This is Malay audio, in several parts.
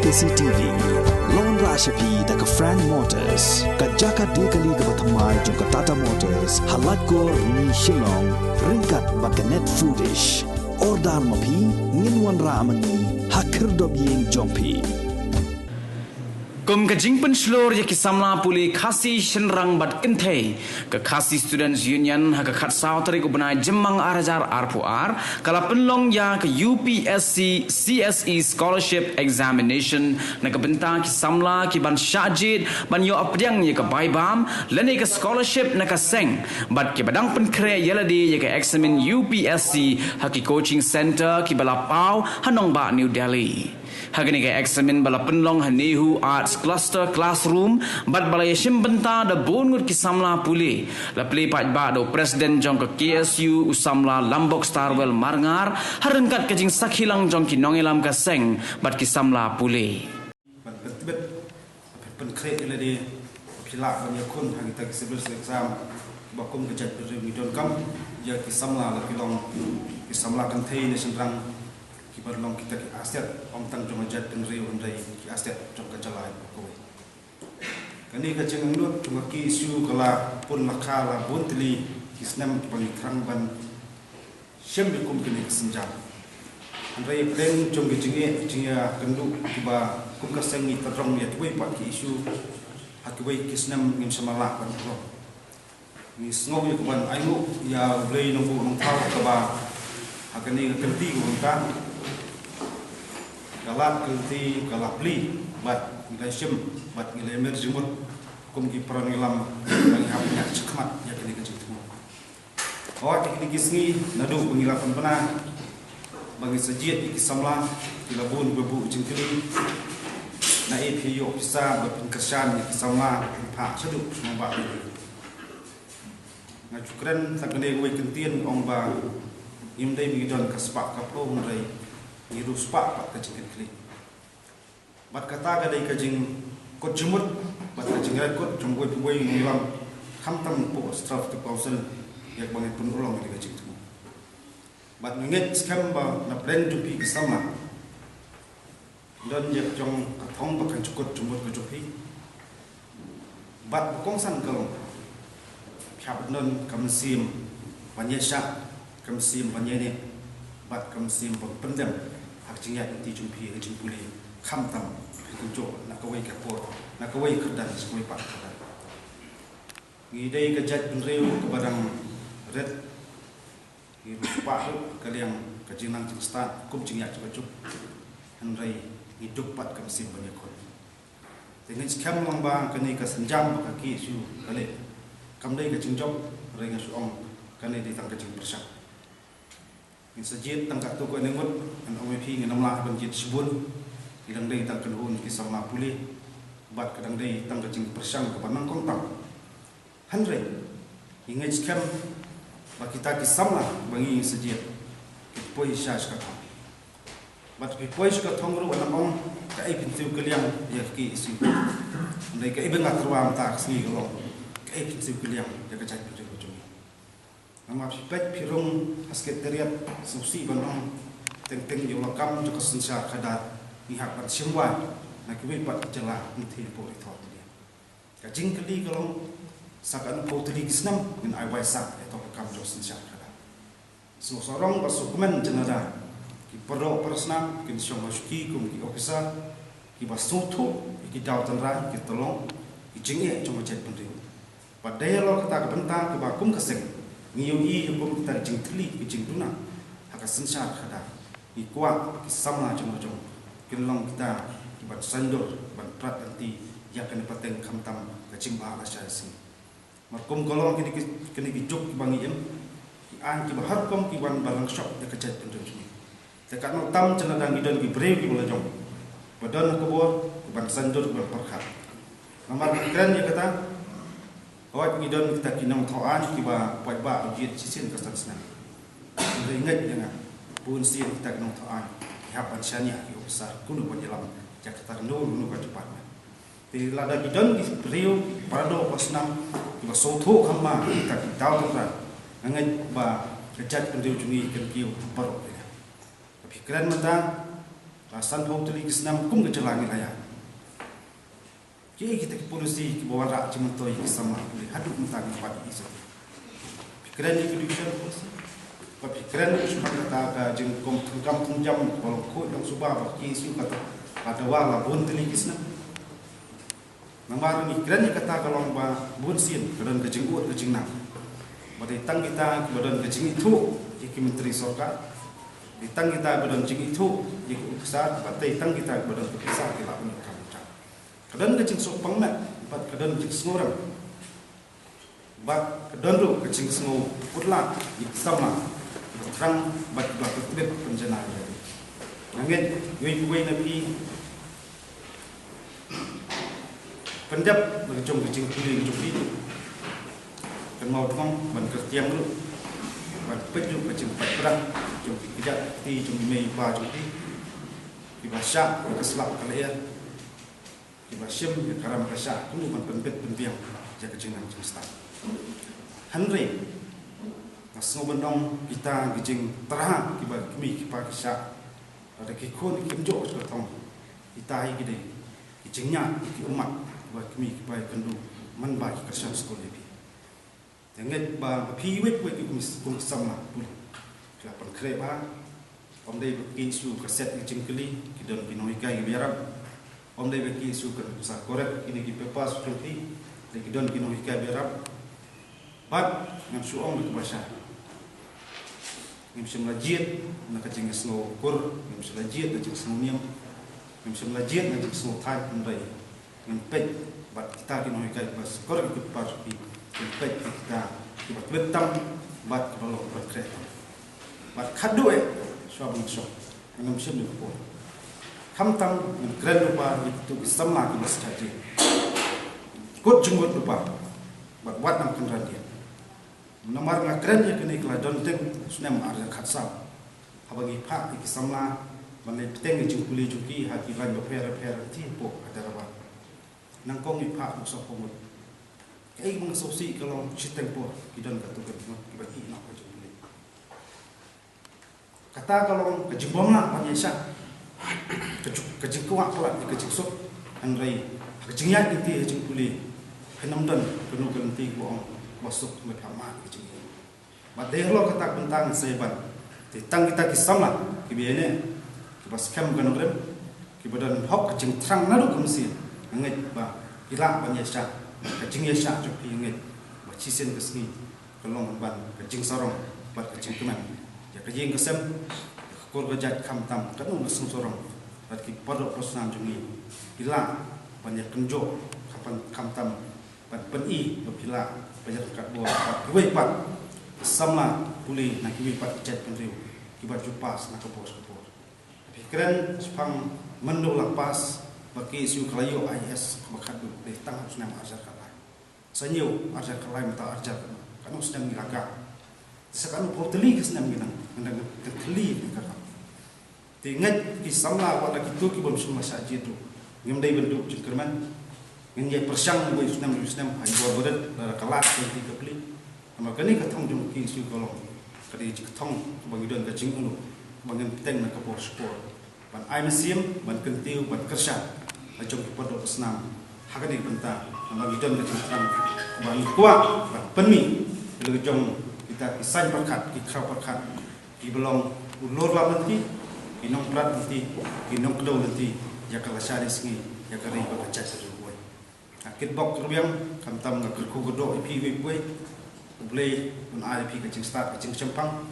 KCTV Lon Rashapi daga Frank Motors kajaka dekali ga bathamai jong Tata Motors halat ko ni Shillong ringkat bakanet foodish ordal mapi nginwan ramani hakir dobyeng jongpi Kum kajing penslor ya kisamla puli khasi shenrang bat kentei ke khasi Students Union ha ke khat sautari ko benai jemang arajar arpuar kala penlong ya ke UPSC CSE Scholarship Examination na ke benta kisamla ki ban syajid ban yo apdiang ya ke baibam lene ke scholarship na ke seng bat ke badang penkre yaladi ya ke examen UPSC ha ki coaching center ki balapau hanong ba New Delhi Hagani ke eksamen bala penlong hanehu arts cluster classroom bat bala yashim benta da bongut ki samla puli la play pat ba do president jong ke KSU usamla Lambok Starwell Marngar harengkat ke jing sakhilang jong ki nongelam ka seng bat ki samla puli bat bet pen kre ile de pila ban yakun hang ta civil exam ba kum ke jat re mi don kam ya ki samla la pilong ki samla kan thei ne senrang Kibarlong kita ki aset om tang jong jat pen riu ndai ki aset jong ka jalai ko kani ka cheng lut jong ki su kala pun makala buntli kisnam pang krang ban shem bi kum kini senjam andai pleng jong ki jinge kendu kiba kum ka sengi tadrong ya tuai pa ki isu akibai kisnam ngim samala ban ko ni sngo ya ban ainu ya blei nong bu nong thau ka ba akani ka kenti ko ka Galat kelti galap li bat nilai sim bat nilai merjumut kum ki pranilam bagi hapnya cekmat ya kini kecil tu. Awak kini kisni nadu pengilapan pernah bagi sejid iki samla kilabun bebu jengkeli na APU bisa berpengkersan iki samla pak seduk nombak ini. Ngajukran tak kena gue kentian ong ba imdai bidon kaspak kaplo mendai Niru sepak pat kajing klik. Bat kata gadai kajing kot jemut bat kajing rekod jongoi pugoi ngilam khamtam po staff to council yak banget pun ulang di kajing tu. Bat nginget skam ba na plan jupi sama. Dan yak jong kathong bakan cukut jemut ke jupi. Bat kongsan kalong. Kap non kamsim banyesha kamsim banyene bat kamsim pendem hak jingat nanti jumpi hajin puli khamtam kujo nak kawai kapor nak kawai kerdan semua pak kerdan ngidai kejat penreu ke badang red hiru pak kaliang kajinang jingstan kum jingat cukup hanrai hidup pat kamsim banyak kon dengan skam lambang kini kesenjam kaki su kali kamdai kajingjok rengas ong kani ditang kajing persak Sejid tangkat tu ko nengut an OMP ngenamlah banjit sebun ilang dei tang kenhun ki sama pulih bat kadang dei tang kecing persang ke panang kontang hanre ingai skam ba kita ki samla bangi sejid ki poi syas ka bat ki poi ka thongru an ong ka ai pintu keliang ya ki isi dei ka ibeng atruam tak sni ko ka ai pintu keliang ya ka cai pintu Nama pipet pirung sekretariat susi banong teng-teng yolakam juga sensa kadar pihak ban semua nak kiwi pat jelah nanti po itu dia. Kajing kali kalau sakan po teli kisnam min ai waisak itu kam jo sensa kadar. So sorong basukumen jenada ki perlo persna ki syong masuki kum ki ofisa ki basutu ki daw tanra ki tolong ki jinge cuma jet penting. Padahal lo kata kebentar ke bakum keseng Ngiyui hukum kita jing teli jing tuna hak sensar kada ikwa kisamla jong kinlong kita bat sandor bat prat nanti ya kan pateng khamtam kacing ba rasa si markum kolong kini juk bangi em ki an ki bahar kom ki wan balang shop de kacet pendem sini tekat no tam cenadang idon ki breu ki bola jong badan ko bor ban sandor ban perkhat nomor keren ya kata Awak ngidon kita kinong thoan kiba buat ba ujian sisin kasar senang. Ingat dengan pun sin kita kinong thoan hapan syania ki besar kuno penjelam Jakarta nol kuno cepat. Di lada ngidon ki beriu parado pasnam kiba soto khamma kita tahu kan. Ngan ba kejat pendeu jungi kan kiu baru. Tapi keren mata Rasan hau tuli kisnam kum ke jelangi raya. Kini kita ke polisi ke bawah rak cimantoi kisama boleh haduk mentang pada isu. Pikiran ni kedua polisi. Pikiran ni cuma kata ke jeng kampung jam kalau kau yang subah bagi isu kata ada wala bun tuli kisnam. Nampak ni pikiran ni kata kalau bun sin kedan kejenggut kejengnang. Ditang kita kebadan kejeng itu jiki menteri sorka. Ditang kita kebadan kejeng itu jiki uksa. Ditang kita kebadan kepisah kita punya kamucak. Kedan kejeng sok pengmat. Bat kedan kejeng sengorang. Bat kedan tu kejeng sengor putlah jiki sama. Terang bat kebelah ketibet penjana. Angin gue nabi pendap berjong kejeng kuli kejeng itu. Kan mau tong ban kertiang dulu ban pejuk kecil perang jom kejap ti jom mei pa jom ti bahasa keselak kalian di basim ya karam bahasa dulu ban penbet penbiang jaga jengan semesta Henry masno bendong kita gijing terang kiba kimi kipa kisah ada kikon kimjo sekotong kita ai gide gijingnya ki umat kiba kimi kipa kendu manba kersan sekolah Jangan bagi wet kum sama pun. Siapa kerja om day bagi isu kaset yang keli kita pinoika yang biarab om day bagi isu kerja korek ini kita pas seperti kita pinoika biarab. Bat yang suam itu bahasa. Yang semelajiat nak kacang snow kur, yang semelajiat kacang snow niam, yang semelajiat kacang snow thai om day. Yang pet bat kita pinoika pas korek itu pas Pet kita betam bat kalau berkereta bat kado suami sok dengan mesin itu kamtam keren lupa itu sama kita saja kut jenggot lupa bat nak kenal dia nomor ngakren dia kena iklan donting sunem arja khatsam abagi pak iki sama mana peteng jengkuli juki hati lain berper tipu ada apa nangkong ipak musuh pemut Ai mengsosi kalau tempo kita nak tukar bagi nak kerja boleh. Kata kalau kejibom lah banyak sah. Kejikuak pula kejisuk andai kejingat itu kejing boleh. Henam dan penuh ganti buang masuk mereka mat kejing. Badai lo kata bentang seban. Tentang kita kisama kibiene kibas kem ganogrem kibadan hok kejing terang nadu kemsi. Nget ba kila banyak sah. Kecing ya syak cukup ingat, bercisen kesini, kalau ban kecing sorong, bat kecing keman, ya kecing kesem, kor kejat kamtam, kan udah sorong, bat ki padok prosnam jungi, bila banyak kenjo, kapan kamtam, bat peni, bila banyak kat buah, bat kiwai pat, sama puli nak kiwai pat jet penriu, kibat jupas nak kepos. Tapi keren sepang mendolak pas. Bagi isu kelayu IS kebakadu di tangap senam arjar kalai. Sanyo arjar kalai minta arjar kanu senam ngiraga. Sekanu poteli ke senam ginang, ngendang keteli ni kakak. Tingat kisamla wala kitu ki bom semua saja tu. Ngimdai bentuk jengkerman. Ngenye persang boy senam hai bodet kalak ke kepli. Ama kani katong jung ki isu kolong. Kadi jikatong bagi don ka jingulu. Bangin peteng nak kapor spor. Ban ai mesim, ban kentiu, ban kersa. Macam pada senam. Hakan ini bentang. Nama kita bercakap ban kuat, ban penmi. Bila jom kita kisah perkat, kita perkat. Kita belum ulur lah nanti, kita berat nanti, kita kedua nanti. Jika lasari sini, jika riba baca serupai. Kita bok kerbiang, kami tam ngakir kudo ipi wipwe. Boleh pun ada ipi kecing start, kecing cempang.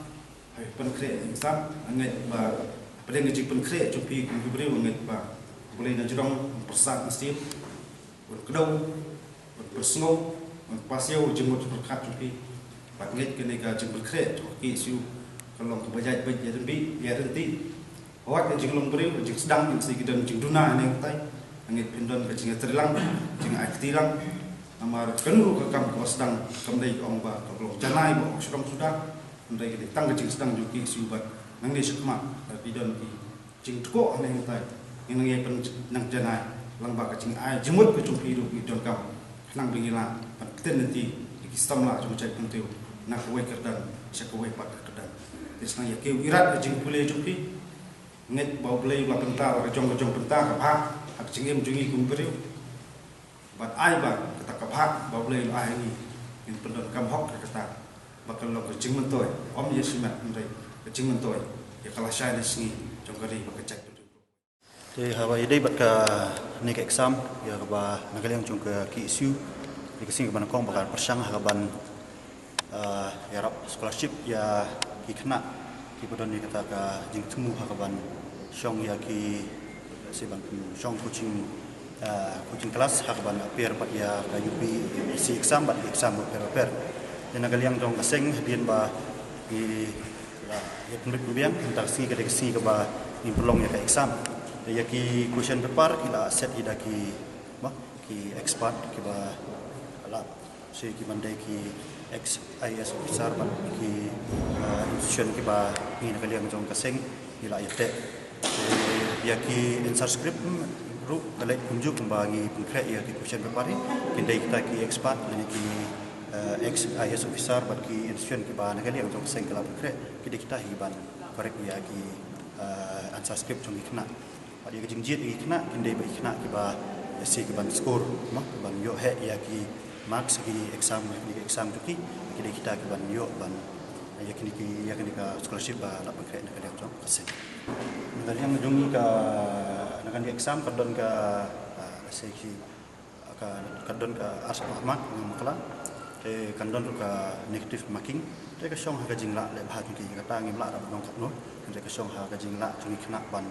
Penkret instan, anget ba. Pada ngejik penkret, cupi kubri anget ba. Boleh najurang persat mesti berkedau bersengau pasio jemut berkat cupi patlet kena ga jembul kret ki siu kalau kebajai baik ya dembi ya renti awak jeng long beri jeng sedang jeng sigidan jeng duna neng tai angit pindon ke jeng terilang jeng aktirang amar kenu ke kam ko sedang kamdai ong ba kalau janai bo sudah ndai ke tang jeng sedang juki siu bat nang ni sekma pindon ki jeng tko neng tai yang nang pen nang janai lang ba kacing ai jemut ke cumpi hidup di dalam kam nang bingila paten nanti di sistem lah cuma cai pentiu nak kuai kerdan saya kuai pat kerdan desna ya ke wirat kacing pule cumpi nget bau play la pental ke jong pental ka phak ak chingem jungi kumperiu bat ai ba kata ka phak bau play ai ni in pendon kam hok kata bakal lo ke jing mentoy om yesimat ndai ke jing mentoy ya kala shai na singi jong kali ba ke cek thì hava idei bat ka ni ka exam ya ba nagaliang chung ka ki issue di kesing ban kong bakal persang ha ban ya rap scholarship ya ki kena ki bodon ni kata ka jing temu ha ban shong ya ki si ban shong coaching kelas ha ban appear pat ya ka UP si exam bat exam per dan nagaliang dong kesing bien ba di ya pendek biang entar si ka desi ka ba ni pelong ya ka exam ya ki question paper kila set ida ki expert ki ba ala si ki mandai ki XIS officer ban ki institution ki ba ni nak liang jong kaseng kila yate ya ki answer script ru kala kunjuk bagi konkret ya ki question paper ni kindai kita ki expert ni ki XIS officer ban ki institution ki ba nak liang jong kaseng kala konkret kita hiban korek ya ki answer script jong kena dia ke jingjit kena kindai ba kena ki ba si ki ban score ma ban yo he ya ki marks ki exam tu ki kita ki ban yo ban ya kini ka scholarship ba la pakai nak dia jong kasih ngal yang jong ka nak di exam kadon ka si ki kadon ka asal ahmad makla ke kadon ka negative marking dia ka song ha ka jingla le ba ki kata ngim la da dong kat no dia ka song ha ka jingla jong kena ban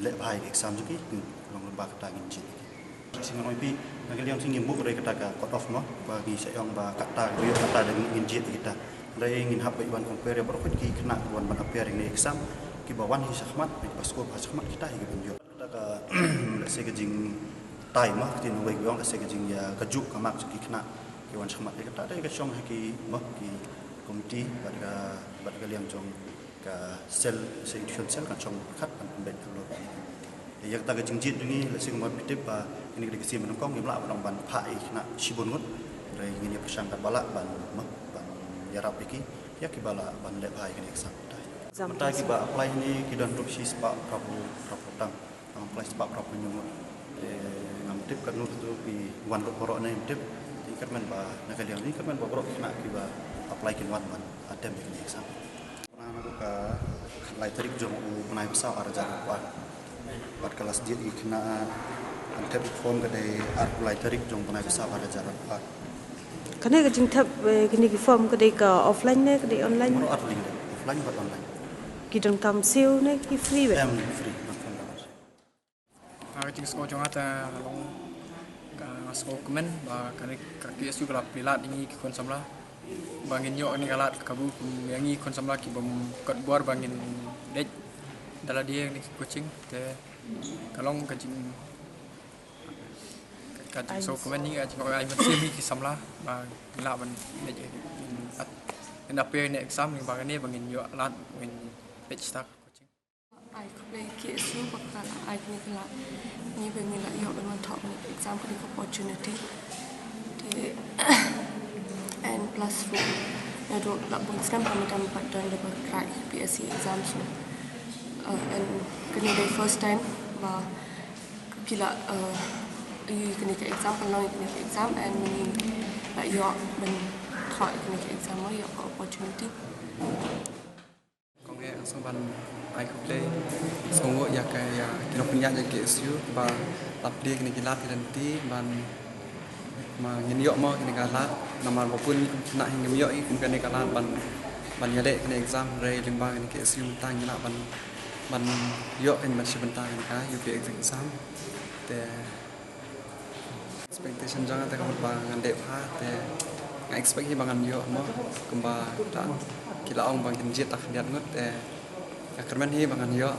lệ bài exam juga ni long lomba kata ngin sing noi pi nagel yang sing nyembuk dari kata ka cut off no bagi sayong ba kata yo kata dengan ngin jit kita dari ngin hab iban compare berkut ki kena wan ban appear ni exam ki bawan hi sakmat bi pasko sakmat kita hi ben yo kata ka se ke jing tai ma tin wei yong se ke jing ya kajuk kamak ki kena ki wan sakmat kata dari ka song ki ma ki komiti pada yang jong ka sel section sel kan chong khat pan ben lo ya ta ka jingjit ni la sing ma pitip ba ini ke sim kong ni la ban ban pha i na sibun ngot rai ngin ya persang ka bala ban ya rap iki ya ki bala ban le bhai ke exam ta ki ba apply ni ki don ruk si spa prabu tang apply spa prabu nyung ngam tip kan nu tu pi wan ro ro na tip ti kat men ba na ka liang ni kat men ba ro na ki ba apply kin wan man atem ke exam ka lai tarik jong menai besar arajar kuat buat kelas dia kena antep form kedai art lai tarik jong menai besar arajar kuat Kena ke jing thap kini ki form kedai ka offline ne kedai online mau art link offline buat online ki dong tam siu ne ki free be free jing sko jong ata long ka sko komen ba kani ka KSU kala pilat ini ki kon samla bangin yo ni kalat kabu yangi kon samla ki bom kot bor bangin dej dala dia ni coaching te kalong ka jing ka so komen ni jing ai mesti mi ki samla ba la ban dej at enda pe ni exam ni bangin ni bangin yo lat bangin dej start coaching ai play KSU bakal ai ni kala ni bangin la yo ban top ni exam ko opportunity te and plus 4 itu nak bukan kami dapat dan dapat try PSC exam so and kena the first time bah kila kena ke exam pelang kena ke exam and ni yo ben try kena ke exam yo opportunity kong ya samban ai ko play songo ya kaya kino punya je KSU ba update kena kilat nanti ban ma ngin yo mo kini kalat nomor maupun nak hingga yo kini kalat ban yale kini exam re limba kini KSU tang nak ban yo kini masih bentar kini ka UP exam te expectation jangan tak kamu bangan dep ha te expect hi bangan yo mo kemba ta kila ong bang kini tak lihat ngut te kermen hi bangan yo